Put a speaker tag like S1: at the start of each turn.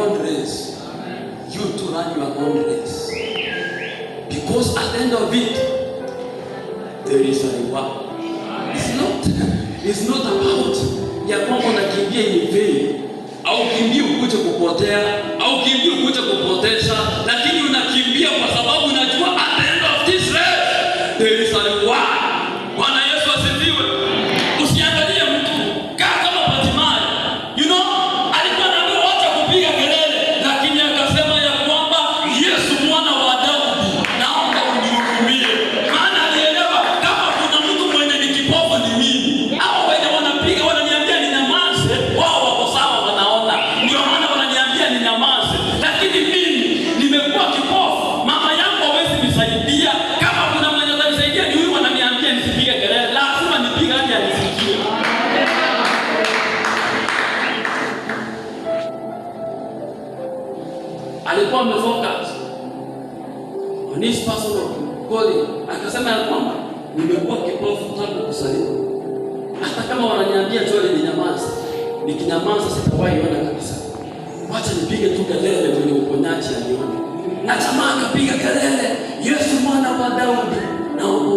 S1: own race. You to run your own race. Because at the end of it, there is a reward. It's not about ya kwamba unakimbia hivi au kimbia ukuje kupotea au kimbia ukuje kupoteza, lakini unakimbia kwa sababu unajua at the end of this race there is a reward. Bwana Yesu asifiwe. Usiangalie mtu kama Bartimayo, alikuwa anaambiwa acha kupiga kelele, lakini akasema ya kwamba Yesu mwana wa Daudi, naomba unihurumie. Maana alielewa kama kuna mtu mwenye ni kipofu ni mimi. Hao wenye wanapiga wananiambia ninyamaze, wao wako sawa wanaona. Ndio maana wananiambia ninyamaze. Lakini mimi nimekuwa kipofu. Mama yangu hawezi nisaidia. Kama kuna mwenye atanisaidia ni huyu wananiambia nisipige kelele. Lazima nipige hadi anisikie. Alikuwa amefocus on his personal calling. Akasema ya kwamba nimekuwa kipofu tangu kuzaliwa. Hata kama wananiambia Joel ninyamaze, nikinyamaza sitawahi ona kabisa. Wacha nipige tu kelele kwenye uponyaji aliona. Na jamaa akapiga kelele, Yesu mwana wa Daudi, naomba